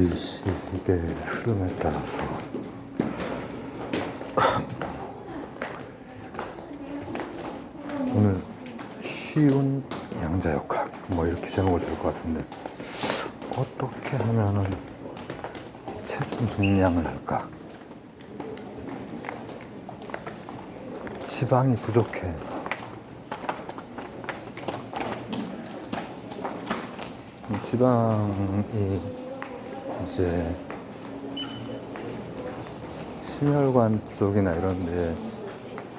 이게 흐름에 따라서 오늘 쉬운 양자역학 뭐 이렇게 제목을 될 것 같은데, 어떻게 하면은 체중 증량을 할까? 지방이 부족해. 지방이 이제 심혈관 쪽이나 이런 데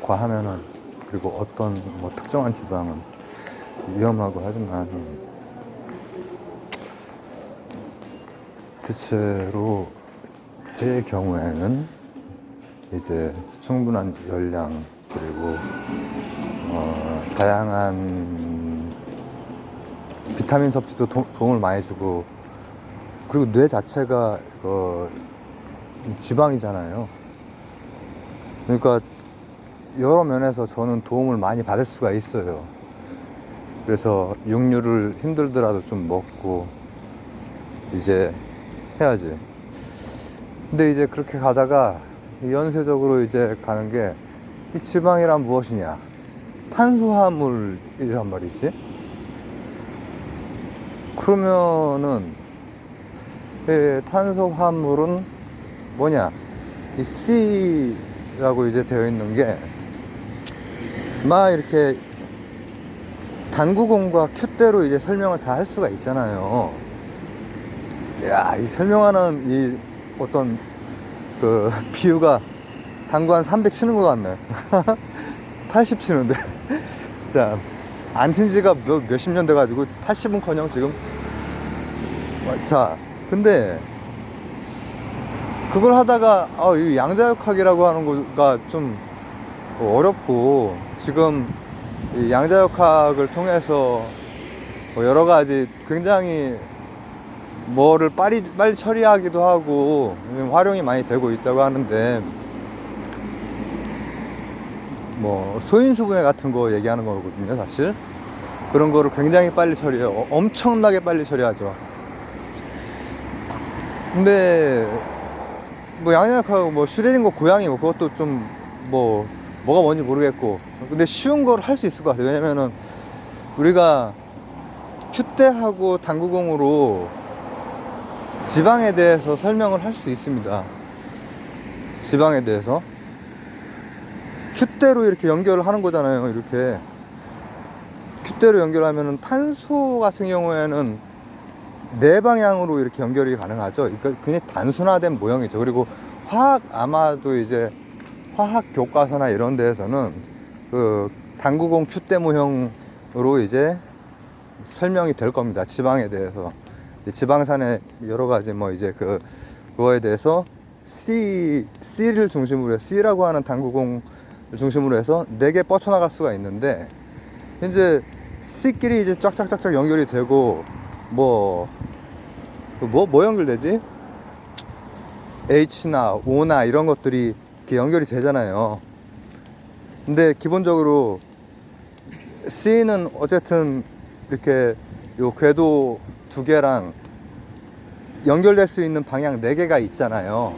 과하면은, 그리고 어떤 뭐 특정한 지방은 위험하고 하지만, 대체로 제 경우에는 이제 충분한 열량, 그리고 다양한 비타민 섭취도 도움을 많이 주고, 그리고 뇌 자체가 지방이잖아요. 그러니까 여러 면에서 저는 도움을 많이 받을 수가 있어요. 그래서 육류를 힘들더라도 좀 먹고 이제 해야지. 근데 이제 그렇게 가다가 연쇄적으로 이제 가는 게, 이 지방이란 무엇이냐? 탄수화물이란 말이지. 그러면은 탄수화물은 뭐냐? 이 C라고 이제 되어 있는 게, 막 이렇게 당구공과 큐대로 이제 설명을 다 할 수가 있잖아요. 야, 이 설명하는 이 어떤 그 비유가 당구 한 300 치는 것 같네. 80 치는데. 자, 안 친 지가 몇십 년 돼가지고 80은 커녕 지금. 자, 근데 그걸 하다가 이 양자역학이라고 하는 거가 좀 어렵고, 지금 이 양자역학을 통해서 여러 가지 굉장히 뭐를 빨리 처리하기도 하고 활용이 많이 되고 있다고 하는데, 뭐 소인수분해 같은 거 얘기하는 거거든요. 사실 그런 거를 굉장히 빨리 처리해요. 엄청나게 빨리 처리하죠. 근데 뭐 양자역학, 뭐 슈레딩거 고양이, 뭐 그것도 좀 뭐가 뭔지 모르겠고, 근데 쉬운 걸 할 수 있을 것 같아요. 왜냐면은 우리가 큐대하고 당구공으로 지방에 대해서 설명을 할 수 있습니다. 지방에 대해서 큐대로 이렇게 연결을 하는 거잖아요. 이렇게 큐대로 연결하면은 탄소 같은 경우에는 네 방향으로 이렇게 연결이 가능하죠. 그러니까 굉장히 단순화된 모형이죠. 그리고 아마도 이제 화학 교과서나 이런 데에서는 그 당구공 큐대 모형으로 이제 설명이 될 겁니다. 지방에 대해서. 지방산의 여러 가지 뭐 이제 그거에 대해서 C를 중심으로 해서, C라고 하는 당구공을 중심으로 해서 4개 뻗쳐나갈 수가 있는데, 이제 C끼리 이제 쫙쫙쫙쫙 연결이 되고, 뭐 연결되지? H나 O나 이런 것들이 이렇게 연결이 되잖아요. 근데 기본적으로 C는 어쨌든 이렇게 요 궤도 2개랑 연결될 수 있는 방향 4개가 있잖아요.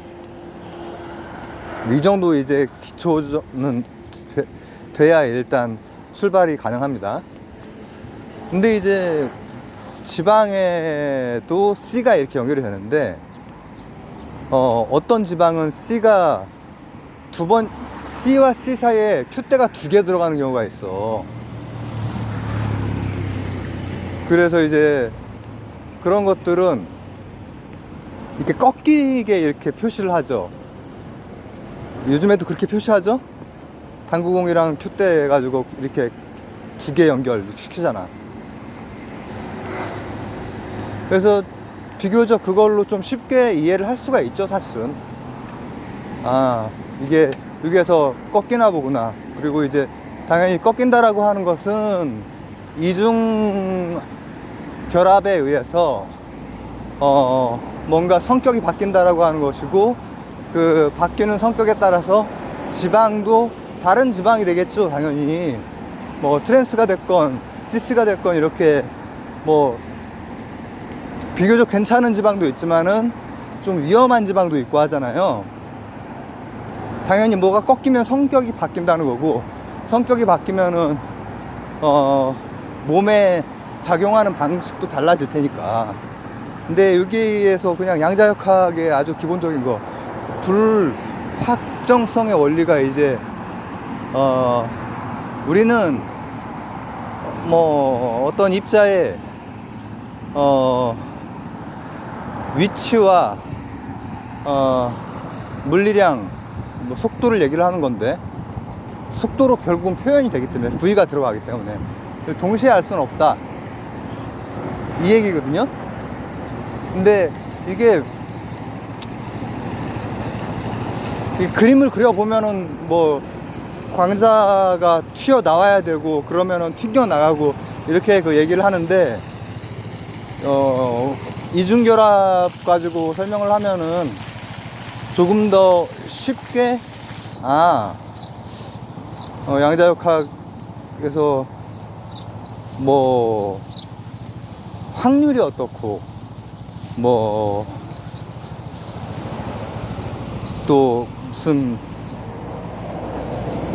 이 정도 이제 기초는 돼야 일단 출발이 가능합니다. 근데 이제 지방에도 C가 이렇게 연결이 되는데, 어떤 지방은 C가 C와 C 사이에 큐대가 2개 들어가는 경우가 있어. 그래서 이제 그런 것들은 이렇게 꺾이게 이렇게 표시를 하죠. 요즘에도 그렇게 표시하죠. 당구공이랑 큐대 해가지고 이렇게 2개 연결 시키잖아. 그래서 비교적 그걸로 좀 쉽게 이해를 할 수가 있죠. 사실은 이게 여기에서 꺾이나 보구나. 그리고 이제 당연히 꺾인다라고 하는 것은 이중 결합에 의해서 뭔가 성격이 바뀐다라고 하는 것이고, 그 바뀌는 성격에 따라서 지방도 다른 지방이 되겠죠. 당연히 뭐 트랜스가 됐건 시스가 됐건 이렇게 뭐 비교적 괜찮은 지방도 있지만은, 좀 위험한 지방도 있고 하잖아요. 당연히 뭐가 꺾이면 성격이 바뀐다는 거고, 성격이 바뀌면은 몸에 작용하는 방식도 달라질 테니까. 근데 여기에서 그냥 양자역학의 아주 기본적인 거, 불확정성의 원리가 이제 우리는 뭐 어떤 입자의 위치와 물리량, 뭐 속도를 얘기를 하는 건데, 속도로 결국은 표현이 되기 때문에, V가 들어가기 때문에 동시에 알 수는 없다, 이 얘기거든요. 근데 이게 이 그림을 그려보면은 뭐 광자가 튀어나와야 되고 그러면은 튕겨나가고 이렇게 그 얘기를 하는데, 이중결합 가지고 설명을 하면은 조금 더 쉽게, 양자역학에서 뭐 확률이 어떻고, 뭐 또 무슨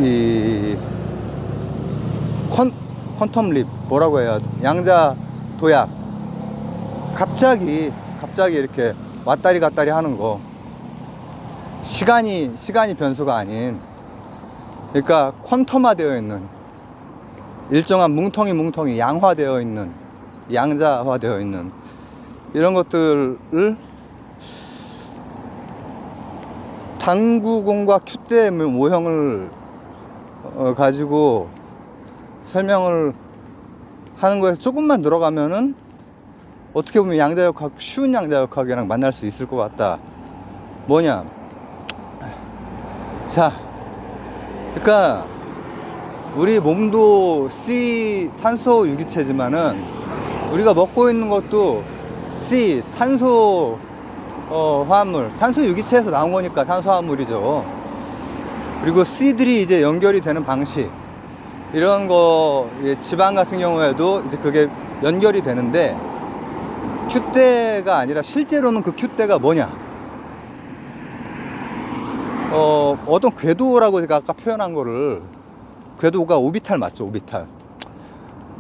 이 퀀텀 립, 뭐라고 해야, 양자 도약, 갑자기 이렇게 왔다리 갔다리 하는 거, 시간이 변수가 아닌, 그러니까 퀀텀화 되어 있는 일정한 뭉텅이 양화되어 있는, 양자화 되어 있는 이런 것들을 당구공과 큐대 모형을 가지고 설명을 하는 거에서 조금만 들어가면은 어떻게 보면 양자역학, 쉬운 양자역학이랑 만날 수 있을 것 같다. 뭐냐, 자, 그러니까 우리 몸도 C 탄소 유기체지만은 우리가 먹고 있는 것도 C 탄소 화합물, 탄소 유기체에서 나온 거니까 탄소 화합물이죠. 그리고 C들이 이제 연결이 되는 방식, 이런 거, 지방 같은 경우에도 이제 그게 연결이 되는데, 큐대가 아니라 실제로는 그 큐대가 뭐냐, 어떤 궤도라고 제가 아까 표현한 거를, 궤도가 오비탈 맞죠? 오비탈.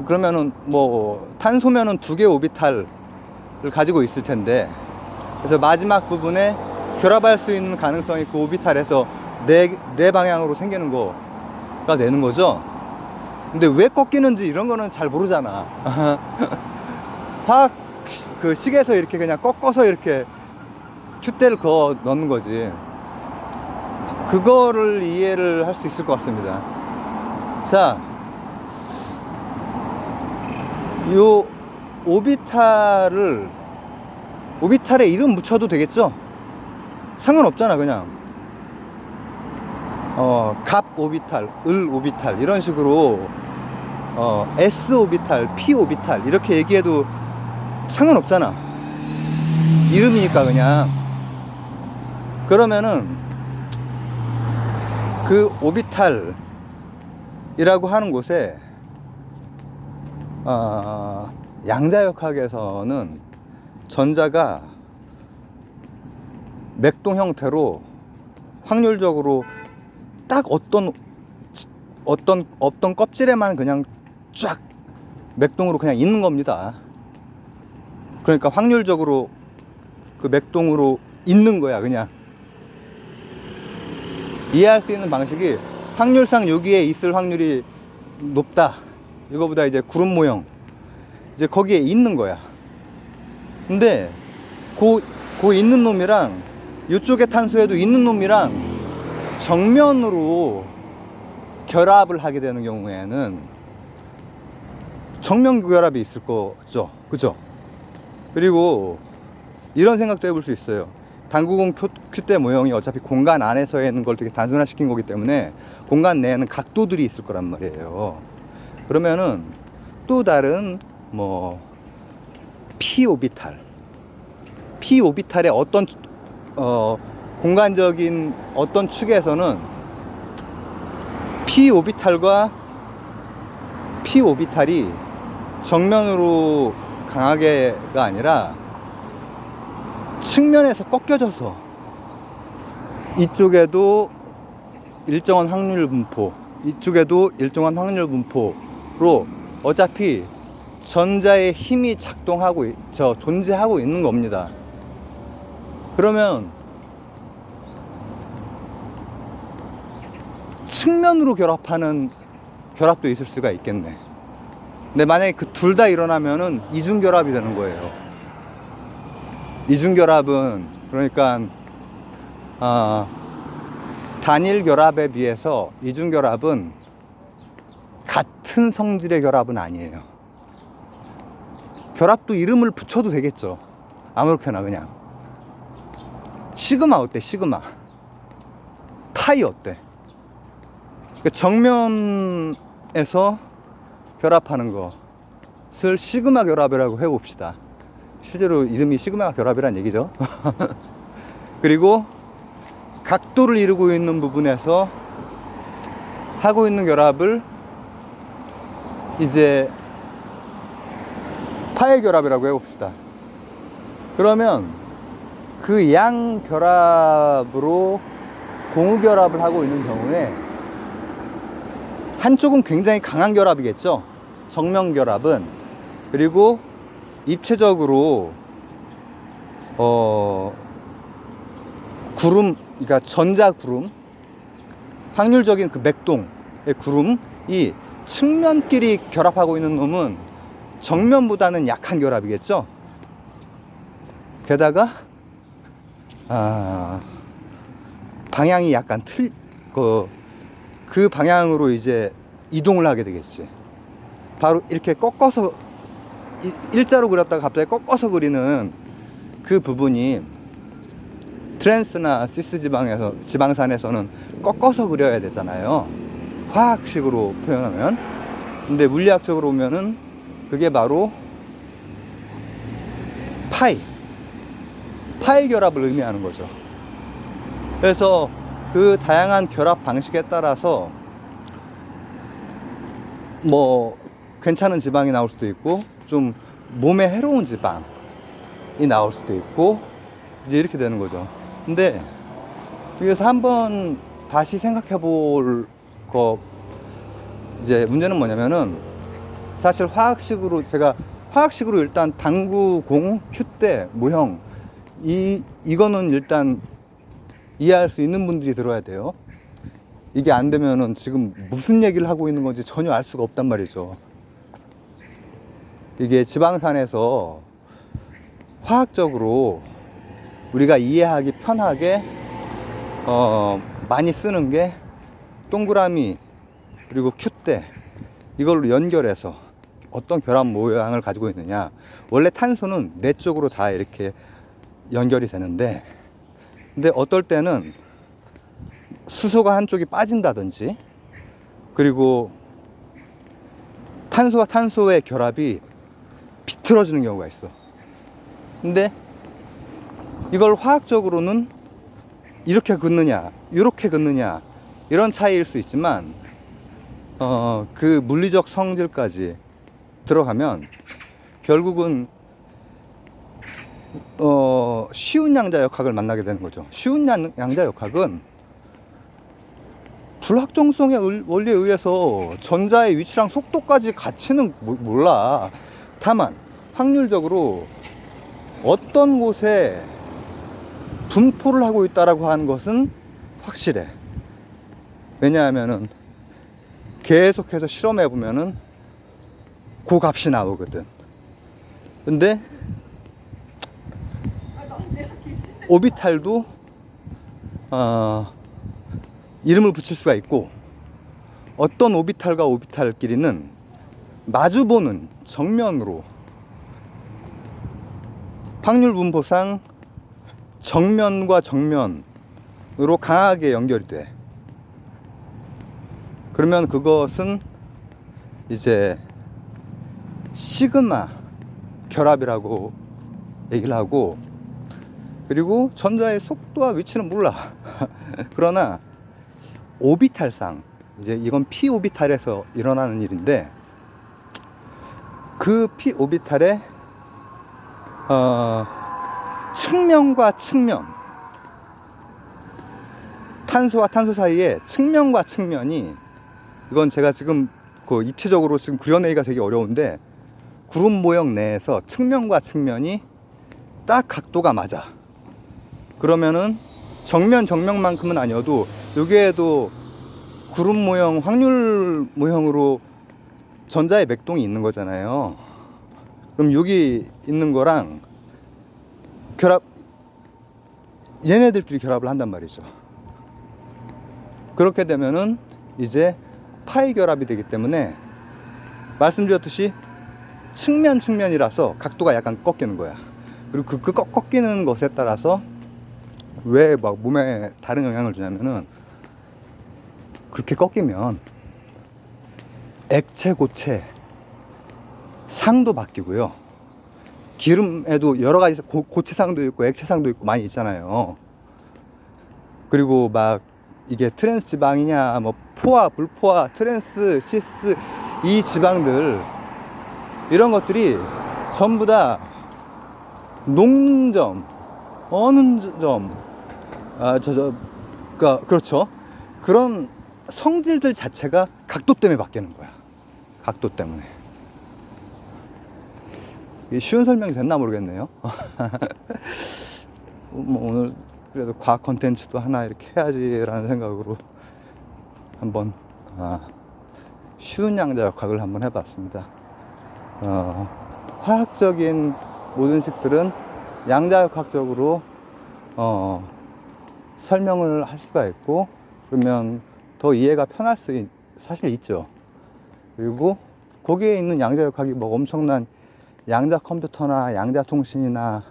그러면은 뭐 탄소면은 2개 오비탈을 가지고 있을 텐데, 그래서 마지막 부분에 결합할 수 있는 가능성이 그 오비탈에서 네 방향으로 생기는 거가 되는 거죠. 근데 왜 꺾이는지 이런 거는 잘 모르잖아. 화학 그 식에서 이렇게 그냥 꺾어서 이렇게 큐대를 그어 넣는 거지. 그거를 이해를 할 수 있을 것 같습니다. 자, 요 오비탈에 이름 붙여도 되겠죠? 상관없잖아. 그냥 갑 오비탈, 을 오비탈, 이런 식으로 S 오비탈, P 오비탈 이렇게 얘기해도 상관없잖아. 이름이니까. 그냥 그러면은 그 오비탈이라고 하는 곳에 양자역학에서는 전자가 맥동 형태로 확률적으로 딱 어떤 껍질에만 그냥 쫙 맥동으로 그냥 있는 겁니다. 그러니까 확률적으로 그 맥동으로 있는 거야. 그냥 이해할 수 있는 방식이, 확률상 여기에 있을 확률이 높다, 이거보다 이제 구름 모형, 이제 거기에 있는 거야. 근데 그 있는 놈이랑 이쪽에 탄소에도 있는 놈이랑 정면으로 결합을 하게 되는 경우에는 정면 결합이 있을 거죠. 그죠? 그리고 이런 생각도 해볼 수 있어요. 당구공 큐대 모형이 어차피 공간 안에서 있는 걸 되게 단순화시킨 거기 때문에 공간 내에는 각도들이 있을 거란 말이에요. 그러면은 또 다른 뭐 P 오비탈의 어떤 공간적인 어떤 축에서는 P 오비탈이 정면으로 강하게가 아니라 측면에서 꺾여져서 이쪽에도 일정한 확률 분포, 이쪽에도 일정한 확률 분포로 어차피 전자의 힘이 작동하고 존재하고 있는 겁니다. 그러면 측면으로 결합하는 결합도 있을 수가 있겠네. 근데 만약에 그 둘 다 일어나면은 이중결합이 되는 거예요. 이중결합은 그러니까 단일 결합에 비해서 이중결합은 같은 성질의 결합은 아니에요. 결합도 이름을 붙여도 되겠죠. 아무렇게나 그냥. 시그마 어때? 시그마. 파이 어때? 정면에서 결합하는 것을 시그마 결합이라고 해봅시다. 실제로 이름이 시그마 결합이란 얘기죠. 그리고 각도를 이루고 있는 부분에서 하고 있는 결합을 이제 파이 결합이라고 해봅시다. 그러면 그 양 결합으로 공유 결합을 하고 있는 경우에 한쪽은 굉장히 강한 결합이겠죠. 정면 결합은. 그리고 입체적으로 구름, 그러니까 전자 구름, 확률적인 그 맥동의 구름이 측면끼리 결합하고 있는 놈은 정면보다는 약한 결합이겠죠. 게다가 방향이 약간 그 방향으로 이제 이동을 하게 되겠지. 바로 이렇게 꺾어서 일자로 그렸다가 갑자기 꺾어서 그리는 그 부분이 트랜스나 시스 지방산에서는 꺾어서 그려야 되잖아요. 화학식으로 표현하면. 근데 물리학적으로 보면은 그게 바로 파이 결합을 의미하는 거죠. 그래서 그 다양한 결합 방식에 따라서 뭐 괜찮은 지방이 나올 수도 있고 좀 몸에 해로운 지방이 나올 수도 있고 이제 이렇게 되는 거죠. 근데 여기서 한번 다시 생각해 볼 이제 문제는 뭐냐면은 사실 제가 화학식으로 일단 당구 공 큐대 모형 이거는 일단 이해할 수 있는 분들이 들어야 돼요. 이게 안 되면은 지금 무슨 얘기를 하고 있는 건지 전혀 알 수가 없단 말이죠. 이게 지방산에서 화학적으로 우리가 이해하기 편하게 많이 쓰는 게 동그라미 그리고 큐대 이걸로 연결해서 어떤 결합 모양을 가지고 있느냐. 원래 탄소는 네 쪽으로 다 이렇게 연결이 되는데 근데 어떨 때는 수소가 한쪽이 빠진다든지 그리고 탄소와 탄소의 결합이 비틀어지는 경우가 있어. 근데 이걸 화학적으로는 이렇게 긋느냐 이렇게 긋느냐 이런 차이일 수 있지만 그 물리적 성질까지 들어가면 결국은 쉬운 양자역학을 만나게 되는 거죠. 쉬운 양자역학은 불확정성의 원리에 의해서 전자의 위치랑 속도까지 같이는 몰라. 다만 확률적으로 어떤 곳에 분포를 하고 있다라고 하는 것은 확실해. 왜냐하면은 계속해서 실험해 보면은 그 값이 나오거든. 근데 오비탈도 이름을 붙일 수가 있고 어떤 오비탈과 오비탈끼리는 마주보는 정면으로 확률 분포상 정면과 정면으로 강하게 연결이 돼. 그러면 그것은 이제 시그마 결합이라고 얘기를 하고 그리고 전자의 속도와 위치는 몰라. 그러나 오비탈상 이제 이건 p 오비탈에서 일어나는 일인데 그 p 오비탈의 측면과 측면, 탄소와 탄소 사이에 측면과 측면이, 이건 제가 지금 그 입체적으로 지금 그려내기가 되게 어려운데, 구름 모형 내에서 측면과 측면이 딱 각도가 맞아. 그러면은 정면만큼은 아니어도 여기에도 구름 모형, 확률 모형으로 전자의 맥동이 있는 거잖아요. 그럼 여기 있는 거랑 얘네들끼리 결합을 한단 말이죠. 그렇게 되면은 이제 파이 결합이 되기 때문에, 말씀드렸듯이 측면이라서 각도가 약간 꺾이는 거야. 그리고 그 꺾이는 것에 따라서 왜 막 몸에 다른 영향을 주냐면은, 그렇게 꺾이면 액체, 고체, 상도 바뀌고요. 기름에도 여러 가지 고체상도 있고 액체상도 있고 많이 있잖아요. 그리고 막 이게 트랜스 지방이냐, 뭐 포화, 불포화, 트랜스, 시스, 이 지방들, 이런 것들이 전부 다 녹는 점, 어는 점, 그렇죠. 그런 성질들 자체가 각도 때문에 바뀌는 거야. 각도 때문에. 이게 쉬운 설명이 됐나 모르겠네요. 뭐 오늘 그래도 과학 콘텐츠도 하나 이렇게 해야지라는 생각으로 한번 쉬운 양자역학을 한번 해봤습니다. 화학적인 모든 식들은 양자역학적으로 설명을 할 수가 있고, 그러면 더 이해가 편할 수 사실 있죠. 그리고 거기에 있는 양자역학이 뭐 엄청난 양자 컴퓨터나 양자 통신이나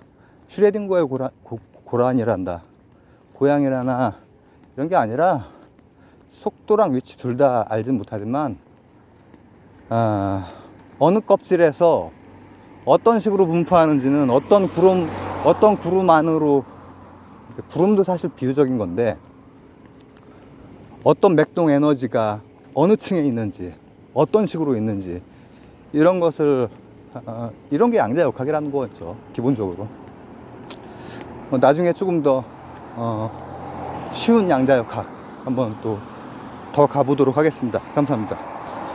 슈레딩거의 고양이라나 이런 게 아니라, 속도랑 위치 둘 다 알진 못하지만 어느 껍질에서 어떤 식으로 분포하는지는, 어떤 구름 안으로, 구름도 사실 비유적인 건데, 어떤 맥동 에너지가 어느 층에 있는지, 어떤 식으로 있는지, 이런 것을 이런 게 양자역학이라는 거였죠, 기본적으로. 나중에 조금 더 쉬운 양자역학 한번 또 더 가보도록 하겠습니다. 감사합니다.